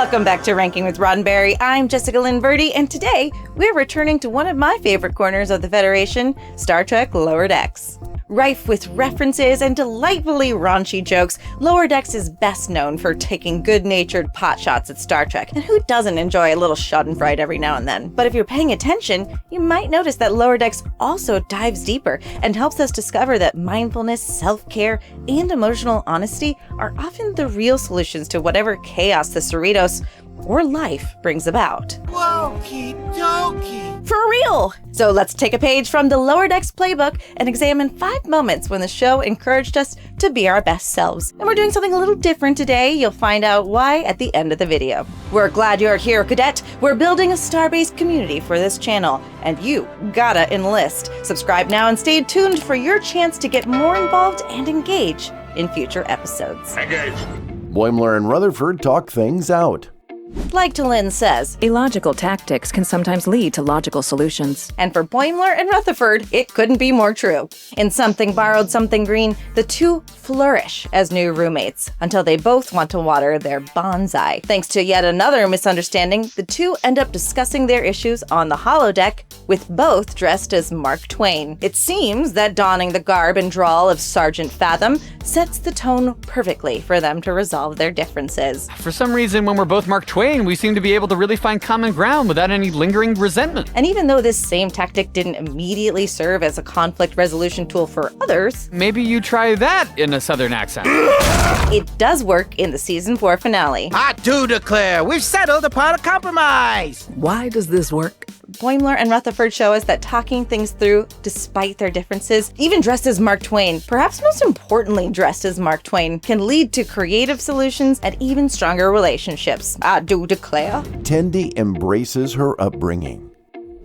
Welcome back to Ranking with Roddenberry. I'm Jessica Lynn Verdi, and today we're returning to one of my favorite corners of the Federation, Star Trek Lower Decks. Rife with references and delightfully raunchy jokes, Lower Decks is best known for taking good-natured potshots at Star Trek, and who doesn't enjoy a little schadenfreude every now and then? But if you're paying attention, you might notice that Lower Decks also dives deeper and helps us discover that mindfulness, self-care, and emotional honesty are often the real solutions to whatever chaos the Cerritos or life brings about. Okie dokie. For real! So let's take a page from the Lower Decks playbook and examine 5 moments when the show encouraged us to be our best selves. And we're doing something a little different today. You'll find out why at the end of the video. We're glad you're here, Cadet. We're building a star-based community for this channel, and you gotta enlist. Subscribe now and stay tuned for your chance to get more involved and engage in future episodes. Engage. Boimler and Rutherford talk things out. Like Lynn says, illogical tactics can sometimes lead to logical solutions. and for Boimler and Rutherford, it couldn't be more true. In Something Borrowed, Something Green, the two flourish as new roommates until they both want to water their bonsai. Thanks to yet another misunderstanding, the two end up discussing their issues on the holodeck, with both dressed as Mark Twain. It seems that donning the garb and drawl of Sergeant Fathom sets the tone perfectly for them to resolve their differences. For some reason, when we're both Mark Twain, we seem to be able to really find common ground without any lingering resentment. And even though this same tactic didn't immediately serve as a conflict resolution tool for others, Maybe you try that in a southern accent. it does work in the season 4 finale. I do declare we've settled upon a compromise. Why does this work? Boimler and Rutherford show us that talking things through, despite their differences, even dressed as Mark Twain, perhaps most importantly dressed as Mark Twain, can lead to creative solutions and even stronger relationships. I do declare. Tendi embraces her upbringing.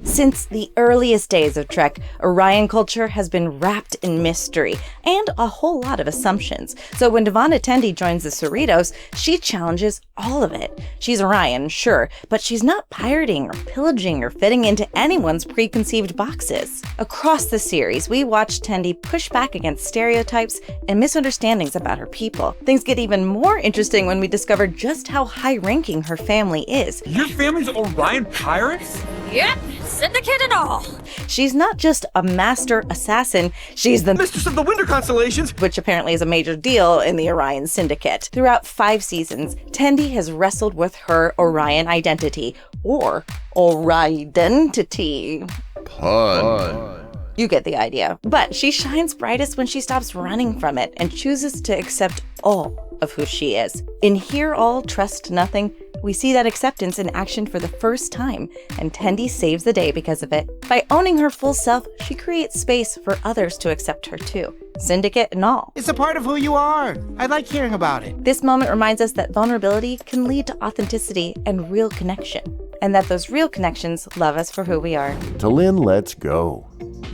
Since the earliest days of Trek, Orion culture has been wrapped in mystery and a whole lot of assumptions. So when Devana Tendi joins the Cerritos, she challenges all of it. She's Orion, sure, but she's not pirating or pillaging or fitting into anyone's preconceived boxes. Across the series, we watch Tendi push back against stereotypes and misunderstandings about her people. Things get even more interesting when we discover just how high-ranking her family is. Your family's Orion pirates? Yep, syndicate and all. She's not just a master assassin, she's the Mistress of the Winter Constellations? which apparently is a major deal in the Orion Syndicate. Throughout 5 seasons, Tendi has wrestled with her Orion identity, or Oridenticity. Pun. You get the idea. But she shines brightest when she stops running from it and chooses to accept all of who she is. In Hear All, Trust Nothing, we see that acceptance in action for the first time, and Tendi saves the day because of it. By owning her full self, she creates space for others to accept her too, syndicate and all. It's a part of who you are. I like hearing about it. This moment reminds us that vulnerability can lead to authenticity and real connection, and that those real connections love us for who we are. Talin lets go.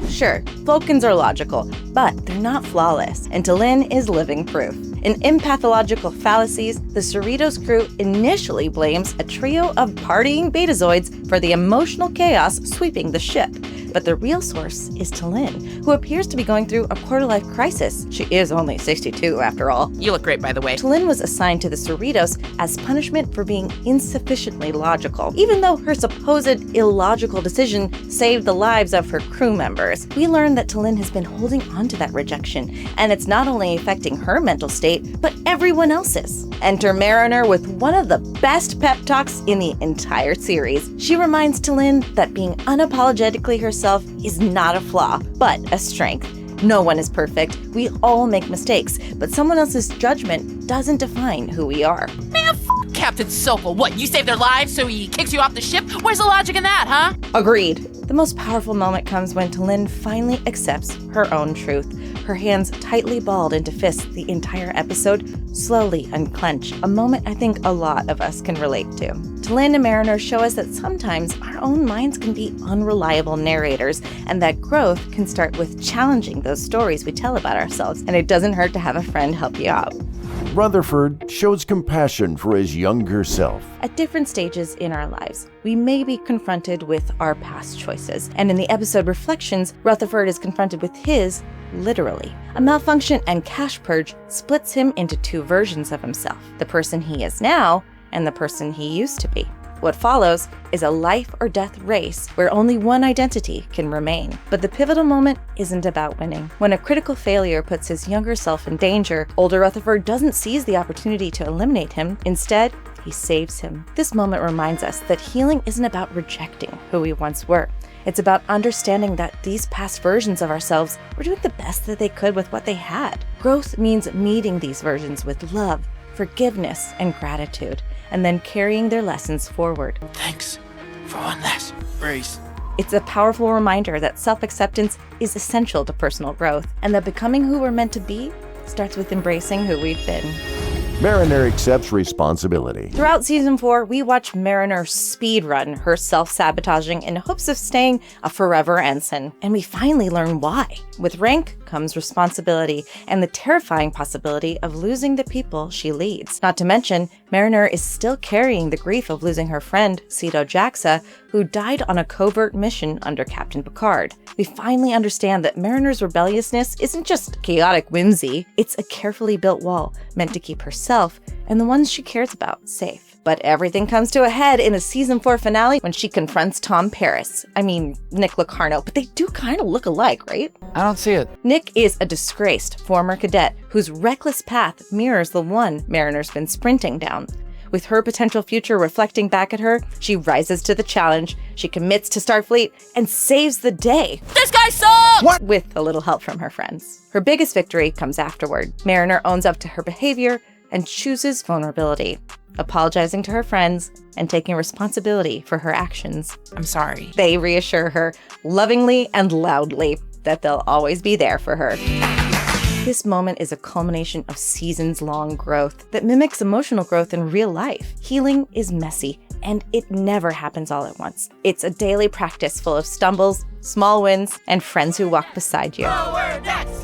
Sure, Vulcans are logical, but they're not flawless, and Talin is living proof. In Empathological Fallacies, the Cerritos crew initially blames a trio of partying betazoids for the emotional chaos sweeping the ship. But the real source is Talin, who appears to be going through a quarter-life crisis. She is only 62 after all. You look great, by the way. Talin was assigned to the Cerritos as punishment for being insufficiently logical, even though her supposed illogical decision saved the lives of her crew members. We learn that Talin has been holding on to that rejection, and it's not only affecting her mental state, but everyone else's. Enter Mariner with one of the best pep talks in the entire series. She reminds Talin that being unapologetically herself is not a flaw, but a strength. No one is perfect. We all make mistakes, but someone else's judgment doesn't define who we are. Man, Captain Sokol. What, you saved their lives so he kicks you off the ship? Where's the logic in that, huh? Agreed. The most powerful moment comes when Talin finally accepts her own truth. Her hands tightly balled into fists the entire episode slowly unclench, a moment I think a lot of us can relate to. Talin and Mariner show us that sometimes our own minds can be unreliable narrators, and that growth can start with challenging those stories we tell about ourselves, and it doesn't hurt to have a friend help you out. Rutherford shows compassion for his younger self. At different stages in our lives, we may be confronted with our past choices, and in the episode Reflections, Rutherford is confronted with his, literally. A malfunction and cash purge splits him into two versions of himself, the person he is now and the person he used to be. What follows is a life or death race where only one identity can remain. But the pivotal moment isn't about winning. When a critical failure puts his younger self in danger, older Rutherford doesn't seize the opportunity to eliminate him. Instead, he saves him. This moment reminds us that healing isn't about rejecting who we once were. It's about understanding that these past versions of ourselves were doing the best that they could with what they had. Growth means meeting these versions with love, forgiveness, and gratitude, and then carrying their lessons forward. Thanks for one last race. It's a powerful reminder that self-acceptance is essential to personal growth, and that becoming who we're meant to be starts with embracing who we've been. Mariner accepts responsibility. Throughout season 4, we watch Mariner speedrun her self-sabotaging in hopes of staying a forever ensign, and we finally learn why. With rank comes responsibility and the terrifying possibility of losing the people she leads. Not to mention, Mariner is still carrying the grief of losing her friend, Ceto Jaxa, who died on a covert mission under Captain Picard. We finally understand that Mariner's rebelliousness isn't just chaotic whimsy, it's a carefully built wall meant to keep herself and the ones she cares about safe. But everything comes to a head in the season 4 finale when she confronts Tom Paris. I mean, Nick Locarno, but they do kind of look alike, right? I don't see it. Nick is a disgraced former cadet whose reckless path mirrors the one Mariner's been sprinting down. With her potential future reflecting back at her, she rises to the challenge, she commits to Starfleet, and saves the day. This guy sucks! What? With a little help from her friends. Her biggest victory comes afterward. Mariner owns up to her behavior and chooses vulnerability, apologizing to her friends and taking responsibility for her actions. I'm sorry. They reassure her lovingly and loudly that they'll always be there for her. This moment is a culmination of seasons-long growth that mimics emotional growth in real life. Healing is messy, and it never happens all at once. It's a daily practice full of stumbles, small wins, and friends who walk beside you.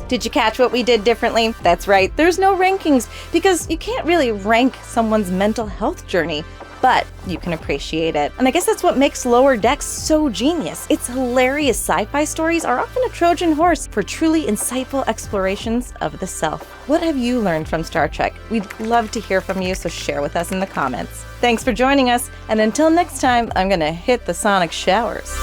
Did you catch what we did differently? That's right, there's no rankings, because you can't really rank someone's mental health journey, but you can appreciate it. And I guess that's what makes Lower Decks so genius. Its hilarious sci-fi stories are often a Trojan horse for truly insightful explorations of the self. What have you learned from Star Trek? We'd love to hear from you, so share with us in the comments. Thanks for joining us, and until next time, I'm gonna hit the sonic showers.